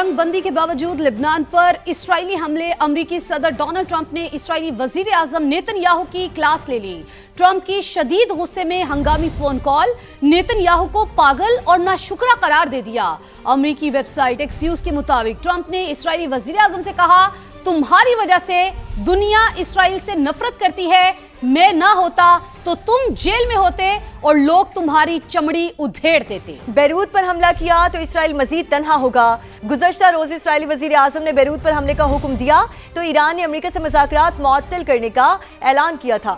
जंग बंदी के बावजूद लेबनान पर इसराइली हमले, अमरीकी सदर डोनाल्ड ट्रंप ने इसराइली वजीर आजम नेतन्याहू की क्लास ले ली। ट्रंप की शदीद गुस्से में हंगामी फोन कॉल, नेतन्याहू को पागल और नाशुक्रा करार दे दिया। अमरीकी वेबसाइट एक्सियोस के मुताबिक ट्रंप ने इसराइली वजीर आजम से कहा, तुम्हारी वजह से दुनिया इसराइल से नफरत करती है, मैं ना होता तो तुम जेल में होते और लोग तुम्हारी चमड़ी उधेड़ देते। बैरूत पर हमला किया तो इसराइल मजीद तन्हा होगा। गुज़श्ता रोज इसराइली वजीर आजम ने बैरूत पर हमले का हुक्म दिया तो ईरान ने अमेरिका से मुज़ाकरात मुअत्तल करने का ऐलान किया था।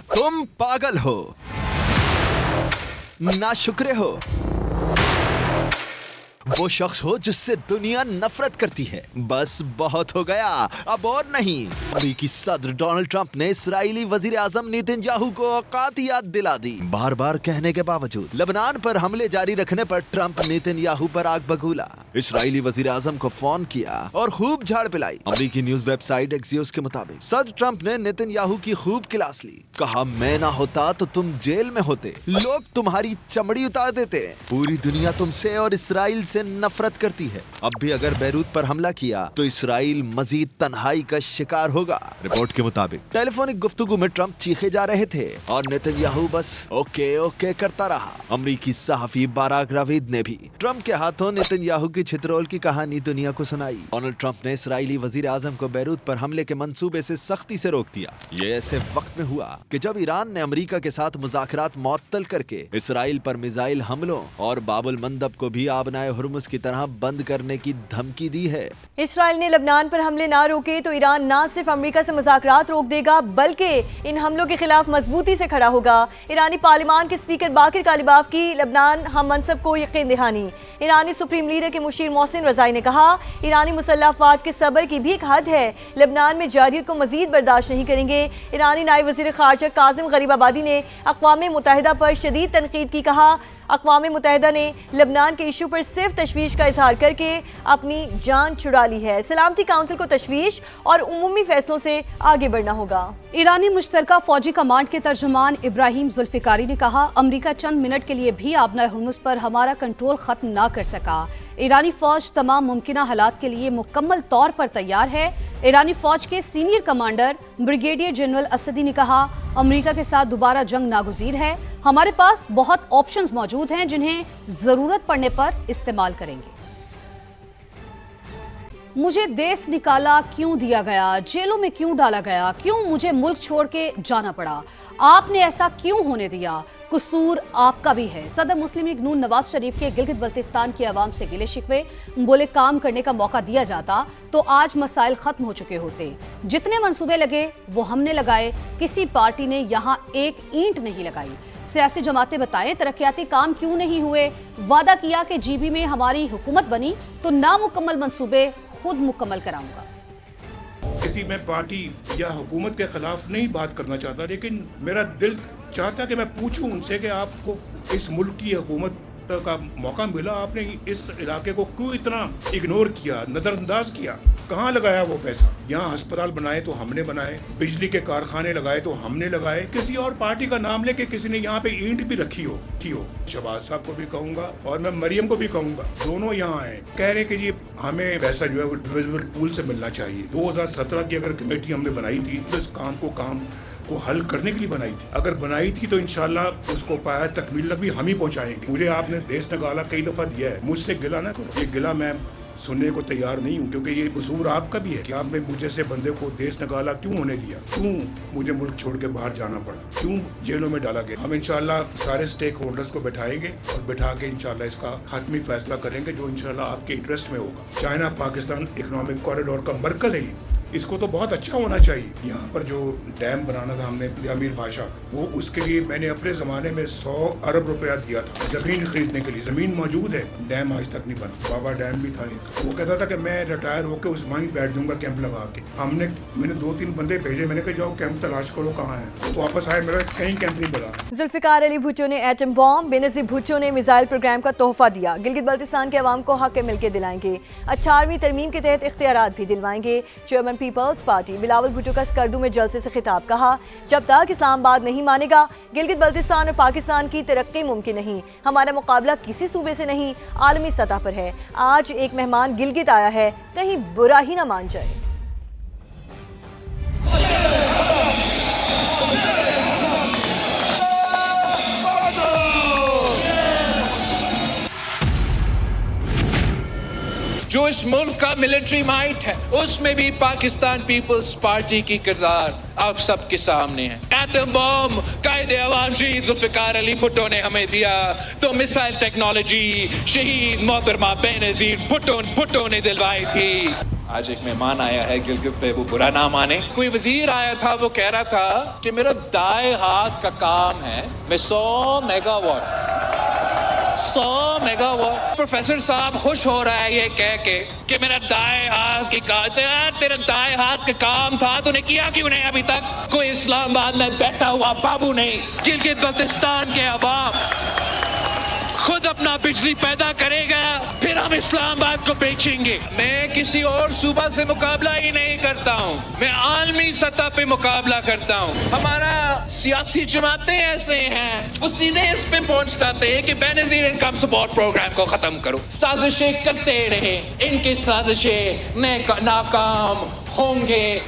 तुम पागल हो, नाशुक्रे हो, वो शख्स हो जिससे दुनिया नफरत करती है। बस बहुत हो गया, अब और नहीं। अमेरिकी सदर डोनाल्ड ट्रंप ने इसराइली वजीर आजम नेतन्याहू को औकात याद दिला दी। बार बार कहने के बावजूद लेबनान पर हमले जारी रखने पर ट्रंप नेतन्याहू पर आग बगूला। इसराइली वजीर आजम को फोन किया और खूब झाड़ पिलाई। अमेरिकी न्यूज वेबसाइट एक्सियोस के मुताबिक सदर ट्रंप ने नेतन्याहू की खूब क्लास ली। कहा, मैं ना होता तो तुम जेल में होते, लोग तुम्हारी चमड़ी उतार देते। पूरी दुनिया तुमसे और इसराइल से नफरत करती है। अब भी अगर बैरूत पर हमला किया तो इसराइल मजीद तन्हाई का शिकार होगा। रिपोर्ट के मुताबिक टेलीफोनिक गुफ्तगू में ट्रंप चीखे जा रहे थे और नेतन्याहू बस ओके ओके करता रहा। अमरीकी सहाफी बाराक राविद ने भी ट्रंप के हाथों नेतन्याहू की छितरोल की कहानी दुनिया को सुनाई। डोनाल्ड ट्रंप ने इसराइली वजीर आजम को बैरूत पर हमले के मंसूबे से सख्ती से रोक दिया। ये ऐसे वक्त में हुआ कि जब ईरान ने अमेरिका के साथ मुज़ाकरात मुअत्तल करके इसराइल पर मिसाइल हमलों और बाबुल मंदब को भी आबनाए हुर्मुज़ की तरह बंद करने की धमकी दी है। इसराइल ने लेबनान पर हमले ना रोके तो ईरान ना सिर्फ अमेरिका से मुज़ाकरात रोक देगा बल्कि इन हमलों के खिलाफ मजबूती से खड़ा होगा। ईरानी पार्लिमान के स्पीकर बाकिर कालिबाफ की लेबनान हम मनसब को यकीन दहानी। ईरानी सुप्रीम लीडर के मुशीर मोहसिन रज़ाई ने कहा, ईरानी मुसल्लह अफवाज के सब्र की भी एक हद है, लेबनान में जारियत को मजीद बर्दाश्त नहीं करेंगे। ईरानी नायब वज़ीर ख़ारजा काज़िम गरीबाबादी ने अक़वाम मुत्तहिदा पर शदीद तनकीद की। कहा, अक़वाम मुत्तहिदा ने लेबनान के इशू पर सिर्फ तशवीश का इजहार करके अपनी जान छुड़ा ली है। सलामती काउंसिल को तशवीश और उमूमी फैसलों से आगे बढ़ना होगा। ईरानी मुश्तरका फौजी कमांड के तर्जुमान इब्राहिम जुल्फ़िकारी ने कहा, अमेरिका चंद मिनट के लिए भी आबनाए हुर्मुज़ पर हमारा कंट्रोल खत्म ना कर सका। ईरानी फौज तमाम मुमकिना हालात के लिए मुकम्मल तौर पर तैयार है। ईरानी फौज के सीनियर कमांडर ब्रिगेडियर जनरल असदी ने कहा, अमेरिका के साथ दोबारा जंग नागुज़ीर है, हमारे पास बहुत ऑप्शंस मौजूद हैं जिन्हें ज़रूरत पड़ने पर इस्तेमाल करेंगे। मुझे देश निकाला क्यों दिया गया, जेलों में क्यों डाला गया, क्यों मुझे मुल्क छोड़ के जाना पड़ा, आपने ऐसा क्यों होने दिया, कसूर आपका भी है। सदर मुस्लिम लीग नून नवाज शरीफ के गिलगित बल्तिस्तान की आवाम से गिले शिकवे, बोले काम करने का मौका दिया जाता तो आज मसाइल खत्म हो चुके होते। जितने मंसूबे लगे वो हमने लगाए, किसी पार्टी ने यहाँ एक ईंट नहीं लगाई। सियासी जमातें बताएं तरक्याती काम क्यों नहीं हुए, वादा किया कि जीबी में हमारी हुकूमत बनी तो नामुकम्मल मंसूबे खुद मुकम्मल कराऊंगा। किसी मैं पार्टी या हुकूमत के खिलाफ नहीं बात करना चाहता, लेकिन मेरा दिल चाहता कि मैं पूछूं उनसे कि आपको इस मुल्क की हुकूमत का मौका मिला, आपने इस इलाके को क्यों इतना इग्नोर किया, नज़रअंदाज किया, कहाँ लगाया वो पैसा। यहाँ अस्पताल बनाए तो हमने बनाए, बिजली के कारखाने लगाए तो हमने लगाए, किसी और पार्टी का नाम लेके किसी ने यहाँ पे ईंट भी रखी हो शहबाज साहब को भी कहूँगा और मैं मरियम को भी कहूँगा, दोनों यहाँ आए कह रहे कि जी हमें पैसा जो है वो डिविजिबल पूल से मिलना चाहिए। 2017 की अगर कमेटी हमने बनाई थी तो इस काम को हल करने के लिए बनाई थी, अगर बनाई थी तो इंशाल्लाह उसको पाया तकमील तक भी हम ही पहुंचाएंगे। मुझे आपने देश निकाला कई दफा दिया है, मुझसे गिला ना करो, ये गिला मैं सुनने को तैयार नहीं हूँ, क्योंकि ये कसूर आपका भी है कि आपने मुझे से बंदे को देश निकाला क्यों होने दिया, क्यों मुझे मुल्क छोड़ के बाहर जाना पड़ा, क्यों जेलों में डाला गया। हम इंशाल्लाह सारे स्टेक होल्डर्स को बैठाएंगे और बैठा के इंशाल्लाह इसका हतमी फैसला करेंगे जो इंशाल्लाह आपके इंटरेस्ट में होगा। चाइना पाकिस्तान इकोनॉमिक कॉरिडोर का मरकज है, इसको तो बहुत अच्छा होना चाहिए। यहाँ पर जो डैम बनाना था हमने अमीर बादशाह, वो उसके लिए मैंने अपने ज़माने में 100 अरब रुपया दिया था ज़मीन खरीदने के लिए। ज़मीन मौजूद है, डैम आज तक नहीं बना। बाबा डैम भी था एक, वो कहता था कि मैं रिटायर होकर उस वहीं बैठ दूंगा कैंप लगा के। मैंने 2-3 बंदे भेजे, मैंने कहा जाओ कैंप तलाश करो कहाँ है, तो वापस आए, मेरा कहीं कैंप नहीं बना। जुल्फ़िकार अली भुट्टो ने एटम बॉम्ब, बेनज़ीर भुट्टो ने मिसाइल प्रोग्राम का तोहफा दिया। गिलगित बल्तिस्तान के अवाम को हक मिल के दिलाएंगे। 18वीं तरमीम के तहत इख्तियारात भी दिलवाएंगे। चेयरमैन پیپلز پارٹی بلاول بھٹو کا اسکردو میں جلسے سے خطاب، کہا جب تک اسلام آباد نہیں مانے گا گلگت بلتستان اور پاکستان کی ترقی ممکن نہیں، ہمارا مقابلہ کسی صوبے سے نہیں عالمی سطح پر ہے، آج ایک مہمان گلگت آیا ہے، کہیں برا ہی نہ مان جائے۔ جو اس ملک کا ملٹری مائٹ ہے اس میں بھی پاکستان پیپلز پارٹی کی کردار آپ سب کے سامنے ہے۔ ایٹم بم قائد عوام شہید ذوالفقار علی بھٹو نے ہمیں دیا تو میسائل ٹیکنالوجی شہید محترمہ بینظیر بھٹو نے دلوائی تھی۔ آج ایک مہمان آیا ہے گلگت پہ، وہ برا نہ مانے۔ کوئی وزیر آیا تھا، وہ کہہ رہا تھا کہ میرا دائیں ہاتھ کا کام ہے، میں 100 میگا واٹ۔ پروفیسر صاحب خوش ہو رہا ہے یہ کہہ کے کہ میرا دائیں ہاتھ کی کام، تیرا دائیں ہاتھ کا کام تھا تو نے کیا کیوں نہیں ابھی تک؟ کوئی اسلام آباد میں بیٹھا ہوا بابو نہیں، گلگت بلتستان کے عوام خود اپنا بجلی پیدا کرے گا، پھر ہم اسلام آباد کو بیچیں گے۔ میں کسی اور صوبہ سے مقابلہ ہی نہیں کرتا ہوں، میں عالمی سطح پہ مقابلہ کرتا ہوں۔ ہمارا سیاسی جماعتیں ایسے ہیں، وہ سیدھے اس پہ پہنچ جاتے ہیں کہ بینظیر انکم سپورٹ پروگرام کو ختم کرو۔ سازشیں کرتے رہے، ان کی سازشیں ناکام ہوں گے۔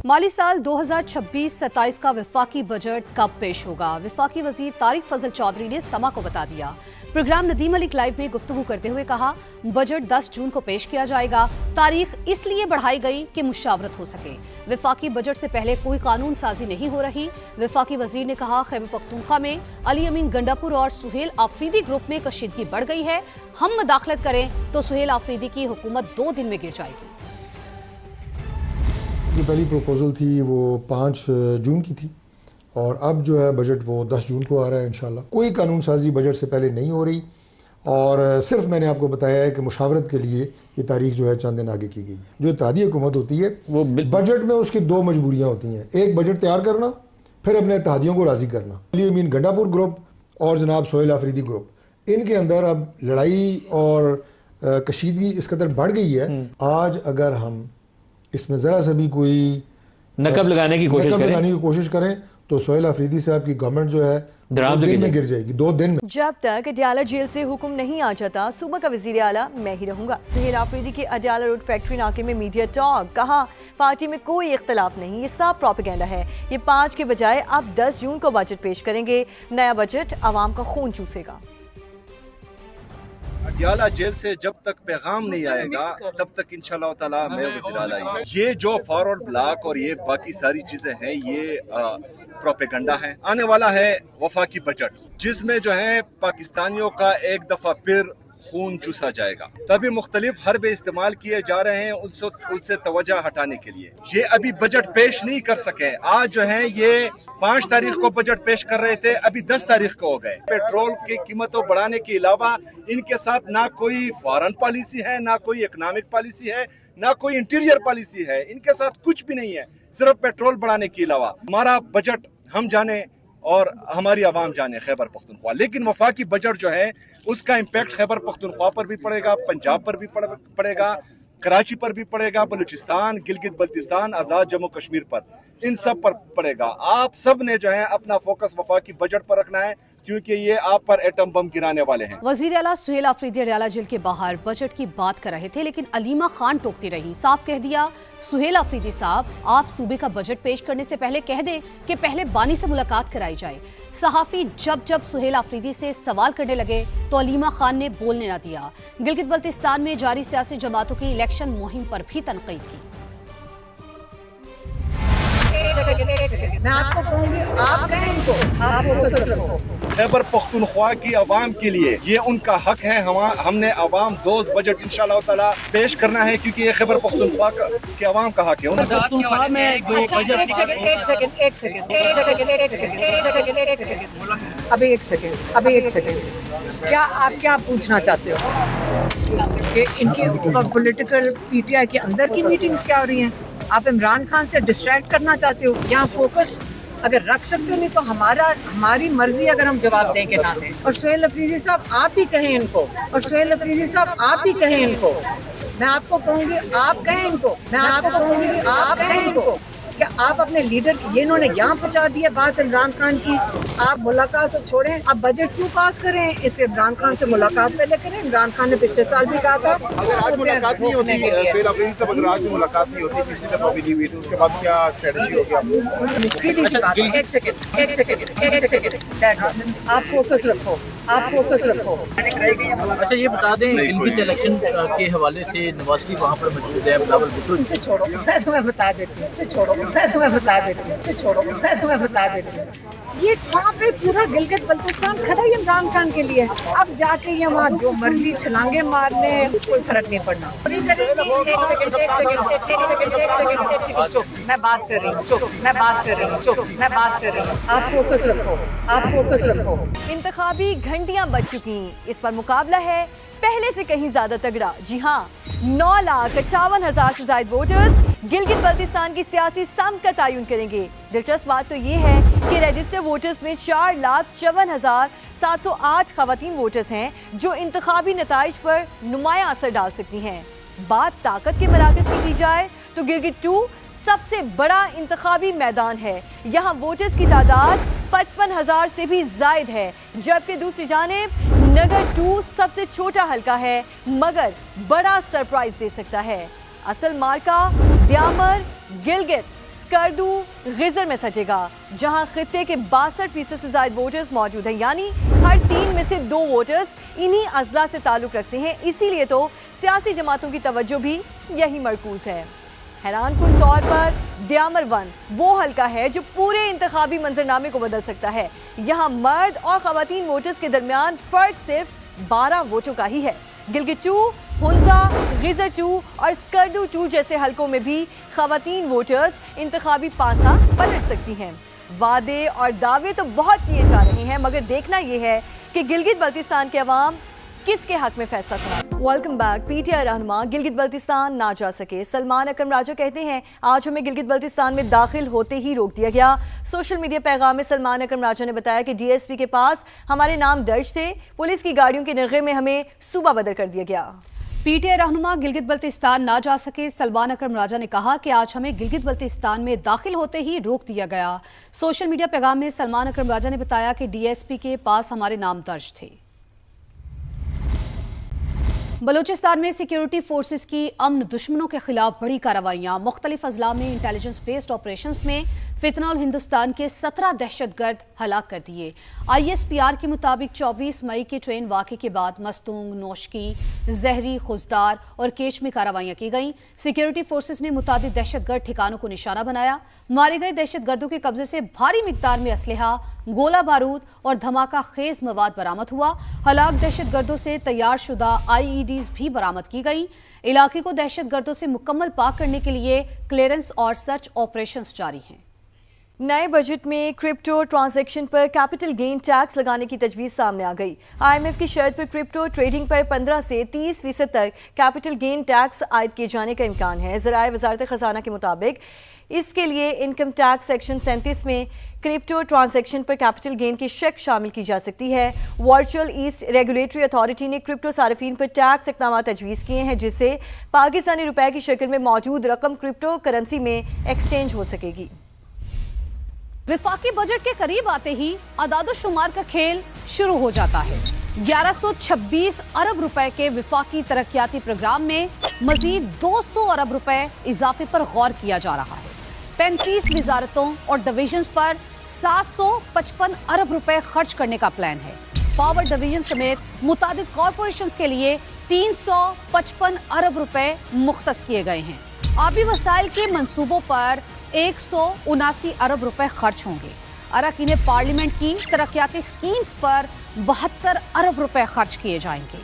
مالی سال 2026-27 کا وفاقی بجٹ کب پیش ہوگا؟ وفاقی وزیر طارق فضل چودھری نے سما کو بتا دیا۔ پروگرام ندیم علی لائیو میں گفتگو کرتے ہوئے کہا بجٹ 10 جون کو پیش کیا جائے گا، تاریخ اس لیے بڑھائی گئی کہ مشاورت ہو سکے۔ وفاقی بجٹ سے پہلے کوئی قانون سازی نہیں ہو رہی۔ وفاقی وزیر نے کہا خیبر پختونخوا میں علی امین گنڈاپور اور سہیل آفریدی گروپ میں کشیدگی بڑھ گئی ہے، ہم مداخلت کریں تو سہیل آفریدی کی حکومت 2 دن میں گر جائے گی۔ جو پہلی پروپوزل تھی وہ 5 جون کی تھی اور اب جو ہے بجٹ وہ 10 جون کو آ رہا ہے انشاءاللہ۔ کوئی قانون سازی بجٹ سے پہلے نہیں ہو رہی اور صرف میں نے آپ کو بتایا ہے کہ مشاورت کے لیے یہ تاریخ جو ہے چند دن آگے کی گئی ہے۔ جو اتحادی حکومت ہوتی ہے وہ بجٹ میں اس کی 2 مجبوریاں ہوتی ہیں، ایک بجٹ تیار کرنا، پھر اپنے اتحادیوں کو راضی کرنا۔ علی امین گنڈاپور گروپ اور جناب سہیل آفریدی گروپ، ان کے اندر اب لڑائی اور کشیدگی اس قدر بڑھ گئی ہے۔ آج اگر ہم اس میں ذرا سا بھی کوئی نقب لگانے کی کوشش کریں تو سہیل آفریدی صاحب کی گورنمنٹ جو ہے 2 دن میں گر جائے گی، 2 دن میں۔ جب تک اڈیالہ جیل سے حکم نہیں آ جاتا صوبہ کا وزیر اعلیٰ میں ہی رہوں گا۔ سہیل آفریدی کی اڈیالہ روڈ فیکٹری ناکے میں میڈیا ٹاک، کہا پارٹی میں کوئی اختلاف نہیں، یہ سب پروپیگنڈا ہے، یہ 5 کے بجائے اب 10 جون کو بجٹ پیش کریں گے، نیا بجٹ عوام کا خون چوسے گا۔ اڈیالہ جیل سے جب تک پیغام نہیں آئے گا تب تک انشاءاللہ تعالیٰ میں وزیر اعلیٰ ہوں۔ یہ جو فارورڈ بلاک اور یہ باقی ساری چیزیں ہیں یہ پروپیگنڈا ہے۔ آنے والا ہے وفاقی بجٹ جس میں جو ہے پاکستانیوں کا ایک دفعہ پھر خون چوسا جائے گا۔ تبھی مختلف حربے استعمال کیے جا رہے ہیں ان سے توجہ ہٹانے کے لیے۔ یہ ابھی بجٹ پیش نہیں کر سکے، آج جو ہے یہ 5 تاریخ کو بجٹ پیش کر رہے تھے، ابھی 10 تاریخ کو ہو گئے۔ پیٹرول کی قیمتوں بڑھانے کے علاوہ ان کے ساتھ نہ کوئی فارن پالیسی ہے، نہ کوئی اکنامک پالیسی ہے، نہ کوئی انٹیریئر پالیسی ہے، ان کے ساتھ کچھ بھی نہیں ہے، صرف پیٹرول بڑھانے کے علاوہ۔ ہمارا بجٹ ہم جانے اور ہماری عوام جانے خیبر پختونخوا، لیکن وفاقی بجٹ جو ہے اس کا امپیکٹ خیبر پختونخوا پر بھی پڑے گا، پنجاب پر بھی پڑے گا، کراچی پر بھی پڑے گا، بلوچستان، گلگت بلتستان، آزاد جموں کشمیر پر، ان سب پر پڑے گا۔ آپ سب نے جو ہے اپنا فوکس وفاقی بجٹ پر رکھنا ہے کیونکہ یہ آپ پر ایٹم بم گرانے والے ہیں۔ وزیر اعلیٰ سہیل آفریدی اڈیالہ جیل کے باہر بجٹ کی بات کر رہے تھے لیکن علیمہ خان ٹوکتی رہی، صاف کہہ دیا سہیل آفریدی صاحب آپ صوبے کا بجٹ پیش کرنے سے پہلے کہہ دیں کہ پہلے بانی سے ملاقات کرائی جائے۔ صحافی جب سہیل آفریدی سے سوال کرنے لگے تو علیمہ خان نے بولنے نہ دیا۔ گلگت بلتستان میں جاری سیاسی جماعتوں کی الیکشن مہم پر بھی تنقید کی۔ میں آپ کو کہوں گی آپ کہیں ان کو، آپ فوکس رکھو۔ خیبر پختونخوا کی عوام کے لیے یہ ان کا حق ہے، ہم نے عوام دوست بجٹ انشاءاللہ تعالیٰ پیش کرنا ہے کیونکہ یہ خیبر پختونخوا کے عوام کا حق ہے۔ ابھی ایک سیکنڈ کیا آپ کیا پوچھنا چاہتے ہو کہ ان کی پولیٹیکل پی ٹی آئی کے اندر کی میٹنگز کیا ہو رہی ہیں؟ آپ عمران خان سے ڈسٹریکٹ کرنا چاہتے ہو؟ یہاں فوکس اگر رکھ سکتے نہیں تو ہماری مرضی اگر ہم جواب دیں کہ نہ دیں۔ اور سہیل آفریدی صاحب آپ ہی کہیں ان کو، اور سہیل آفریدی صاحب آپ ہی کہیں ان کو मैं आपको कहूँगी आप कहें इनको, मैं आपको कहूँगी आप कहें इनको कि आप अपने लीडर की, ये इन्होंने यहाँ पहुँचा दी है बात इमरान खान की। आप मुलाकात तो छोड़ें, अब बजट क्यों पास करें, इससे इमरान खान से मुलाकात पहले करें। इमरान खान ने पिछले साल भी कहा था अगर आज मुलाकात नहीं होती, सुहेल अफरीदी साहब अगर आज मुलाकात नहीं होती, पिछली दफा भी नहीं हुई, तो उसके बाद क्या स्ट्रेटजी होगी आप? सीधी सी बात, एक सेकंड, आप फोकस रखो, आप फोकस रखो। अच्छा ये बता दें, गिलगित इलेक्शन के हवाले से नवाज शरीफ वहाँ पर मौजूद है, बिलावल भुट्टो इनसे छोड़ो, मैं तुम्हें बता देती हूँ, इनसे छोड़ो, मैं तुम्हें बता देती हूँ, इनसे छोड़ो, मैं तुम्हें बता देती हूँ। ये वहाँ पे पूरा गिलगित बल्तिस्तान खड़ा ही इमरान खान के लिए। अब जाके ये वहाँ जो मर्जी छलांगे मार ले, कोई फर्क नहीं पड़ना। चुप, मैं बात कर रही हूँ, चुप, मैं बात कर रही हूँ, चुप, मैं बात कर रही हूँ। आप फोकस रखो, आप फोकस रखो। इंतखाबी घंटियां बज चुकी, इस पर मुकाबला है पहले से कहीं ज्यादा तगड़ा। जी हाँ, 9,58,000 से ज्यादा वोटर्स गिलगित बल्तिस्तान की सियासी समत का तयन करेंगे। दिलचस्प बात तो ये है कि रजिस्टर्ड वोटर्स में 4,54,708 खवातीन वोटर्स हैं जो इंतखाबी नताइज पर नुमाया असर डाल सकती हैं। बात ताकत के मराकज़ की जाए तो गिलगित 2 सबसे बड़ा इंतखाबी मैदान है। यहाँ वोटर्स की तादाद 55,000 से भी जायद है, जबकि दूसरी जानिब नगर 2 सबसे छोटा हल्का है मगर बड़ा सरप्राइज दे सकता है। असल मार्का द्यामर, गिलगित, स्कर्दू, गिजर में सजेगा, जहां खित्ते के 62% से ज्यादा वोटर्स मौजूद हैं, यानी हर 3 में से 2 वोटर्स इन्हीं अजला से ताल्लुक रखते हैं। इसीलिए तो सियासी जमातों की तवज्जो भी यही मरकूज है। हैरानकुन तौर पर द्यामर 1 वो हल्का है जो पूरे इंतखाबी मंजरनामे को बदल सकता है। यहाँ मर्द और खवातीन वोटर्स के दरमियान फर्क सिर्फ 12 वोटों का ही है। गिलगित 2, हुंजा, गिजर 2 और स्कर्दू 2 जैसे हलकों में भी खवातीन वोटर्स इंतखाबी पासा पलट सकती हैं। वादे और दावे तो बहुत किए जा रहे हैं, मगर देखना यह है कि गिलगित बल्तिस्तान के अवाम किसके हक में फैसला सुना। Welcome back. पीटीआई रहनुमा गिलगित बल्तिस्तान ना जा सके। सलमान अकरम राजा कहते हैं आज हमें गिलगित बल्तिस्तान में दाखिल होते ही रोक दिया गया। सोशल मीडिया पैगाम में सलमान अकरम राजा ने बताया कि डीएसपी के पास हमारे नाम दर्ज थे, पुलिस की गाड़ियों के निर्गे में हमें सूबा बदर कर दिया गया। पीटीआई रहनुमा गिलगित बल्तिस्तान ना जा सके। सलमान अकरम राजा ने कहा कि आज हमें गिलगित बल्तिस्तान में दाखिल होते ही रोक दिया गया। सोशल मीडिया पैगाम में सलमान अकरम राजा ने बताया कि डीएसपी के पास हमारे नाम दर्ज थे। बलूचिस्तान में सिक्योरिटी फोर्सेस की अमन दुश्मनों के खिलाफ बड़ी कार्रवाइयां। मुख्तलिफ अजला में इंटेलिजेंस बेस्ड ऑपरेशंस में फितनउल हिंदुस्तान के 17 दहशतगर्द हलाक कर दिए। ISPR के मुताबिक 24 मई के ट्रेन वाक़े के बाद मस्तूंग, नौशकी, जहरी, खुजदार और केच में कार्रवाइयां की गईं। सिक्योरिटी फोर्सेस ने मुतादिद दहशतगर्द ठिकानों को निशाना बनाया। मारे गए दहशतगर्दों के कब्जे से भारी मिकदार में असलहा, गोला बारूद और धमाका खेज मवाद बरामद हुआ। हलाक दहशतगर्दों से तैयार शुदा IEDs भी बरामद की गई। इलाके को दहशतगर्दों से मुकम्मल पाक करने के लिए क्लियरेंस और सर्च ऑपरेशंस जारी हैं। नए बजट में क्रिप्टो ट्रांजैक्शन पर कैपिटल गेन टैक्स लगाने की तजवीज़ सामने आ गई। IMF की शर्त पर क्रिप्टो ट्रेडिंग पर 15 से 30% तक कैपिटल गेन टैक्स आयद किए जाने का इम्कान है। ज़राए वज़ारत ख़ज़ाना के मुताबिक इसके लिए इनकम टैक्स सेक्शन 37 में क्रिप्टो ट्रांजैक्शन पर कैपिटल गेन की शक शामिल की जा सकती है। वर्चुअल ईस्ट रेगुलेटरी अथॉरिटी ने क्रिप्टो सार्फिन पर टैक्स इक़दाम तजवीज़ किए हैं, जिससे पाकिस्तानी रुपए की शक्ल में मौजूद रकम क्रिप्टो करेंसी में एक्सचेंज हो सकेगी। विफाकी बजट के करीब आते ही अदाद शुमार का खेल शुरू हो जाता है। 1126 अरब रुपए के विफाकी तरक्याती प्रोग्राम में मजीद 200 अरब रुपए इजाफे पर गौर किया जा रहा है। 35 वजारतों और डिवीजन्स पर 755 अरब रुपए खर्च करने का प्लान है। पावर डिवीजन समेत मुतादिद कॉरपोरेशंस के लिए 355 अरब रुपए मुख्तस किए गए हैं। आबी वसाइल के मंसूबों पर 179 अरब रुपए खर्च होंगे। अरकान पार्लियामेंट की तरक्याती स्कीम्स पर 72 अरब रुपए खर्च किए जाएंगे।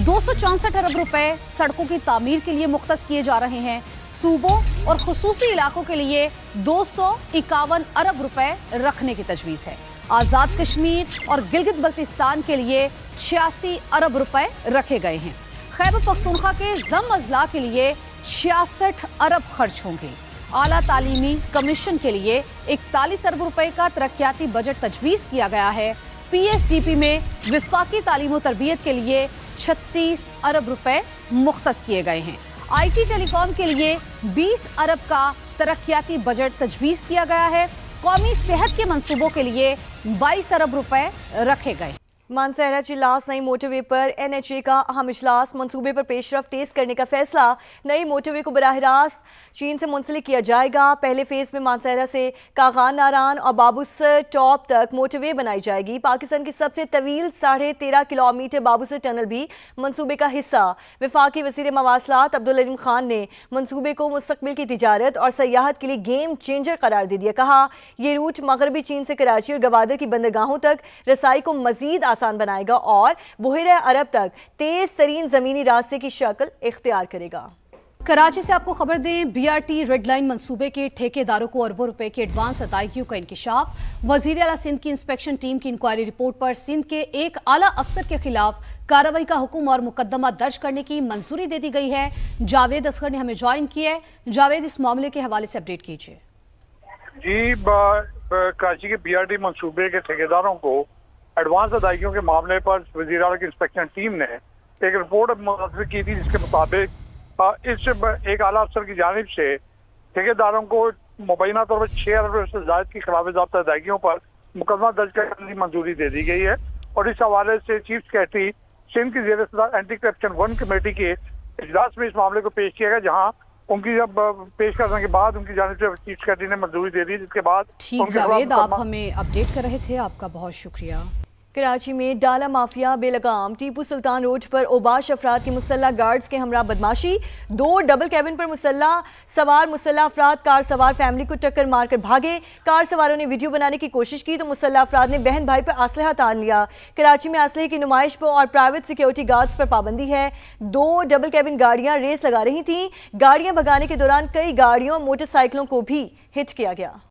264 अरब रुपए सड़कों की तामीर के लिए मुख्तस किए जा रहे हैं। सूबों और खुसूसी इलाकों के लिए 251 अरब रुपए रखने की तजवीज़ है। आज़ाद कश्मीर और गिलगित बल्तिस्तान के लिए 86 अरब रुपए रखे गए हैं। खैबर पख्तूनख्वा के जम अजला के लिए 66 अरब खर्च होंगे। आला तालीमी कमीशन के लिए 41 अरब रुपए का तरक्याती बजट तजवीज़ किया गया है। PSDP में विफाकी तालीम और तरबियत के लिए 36 अरब रुपए मुख्तस किए गए हैं। आई टी टेलीकॉम के लिए 20 अरब का तरक्याती बजट तजवीज़ किया गया है। कौमी सेहत के मंसूबों के लिए 22 अरब रुपए रखे गए। मानसहरा चिल्लास नई मोटरवे पर NHA का अहम इजलास, मंसूबे पर पेशरफ्त तेज करने का फैसला। नई मोटरवे को बराह रास्त चीन से मुंसलिक किया जाएगा। पहले फेज में मानसहरा से कागान नारान और बाबूसर टॉप तक मोटरवे बनाई जाएगी। पाकिस्तान की सबसे तवील 13.5 किलोमीटर बाबूसर टनल भी मंसूबे का हिस्सा। वफाकी वज़ीर मवासलात अब्दुल अलीम खान ने मंसूबे को मुस्तकबिल की तिजारत और सयाहत के लिए गेम चेंजर करार दे दिया। कहा यह रूट मगरबी चीन से कराची और गवादर की बंदरगाहों तक रसाई को मजीद आसान बनाएगा और बहरे अरब तक तेज तरीन जमीनी रास्ते की शक्ल इख्तियार करेगा। कराची से आपको खबर दें, BRT रेड लाइन मंसूबे के ठेकेदारों को अरबों रुपए की एडवांस अदायगियों का इंकिशाफ। वजीर आला सिंध की इंस्पेक्शन टीम की इंक्वायरी रिपोर्ट पर सिंध के एक आला अफसर के खिलाफ कार्रवाई का हुक्म और मुकदमा दर्ज करने की मंजूरी दे दी गई है। जावेद असगर ने हमें ज्वाइन किया है। जावेद, इस मामले के हवाले से अपडेट कीजिए। जी, कराची के BRT मंसूबे के ठेकेदारों को एडवांस अदायगियों के मामले पर वज़ीर आला की इंस्पेक्शन टीम ने एक रिपोर्ट मुंतशिर की थी, जिसके मुताबिक इस एक आला अफसर की जानिब से ठेकेदारों को मुबैना तौर पर 6 अरब से ज़ायद की खिलाफ ज़ब्ता अदायगियों पर मुकदमा दर्ज करने की मंजूरी दे दी गई है। और इस हवाले से चीफ सेक्रेटरी सिंध की ज़ेर सदारत एंटी करप्शन 1 कमेटी के इजलास में इस मामले को पेश किया गया, जहाँ उनकी जब पेश करने के बाद उनकी जानिब से चीफ सेक्रेटरी ने मंजूरी दे दी, जिसके बाद ठीक जावेद, आप हमें अपडेट कर रहे थे, आपका बहुत शुक्रिया। कराची में डाला माफिया बेलगाम टीपू सुल्तान रोड पर ओबाश अफराद की मुसल्ला गार्ड्स के हमरा बदमाशी। 2 डबल कैबिन पर मुसल्ला अफराद कार सवार फैमिली को टक्कर मारकर भागे। कार सवारों ने वीडियो बनाने की कोशिश की तो मुसल्ला अफराद ने बहन भाई पर असलहा तान लिया। कराची में असलहे की नुमाइश पर और प्राइवेट सिक्योरिटी गार्ड्स पर पाबंदी है। 2 डबल कैबिन गाड़ियां रेस लगा रही थीं। गाड़ियां भगाने के दौरान कई गाड़ियों मोटरसाइकिलों को भी हिट किया गया।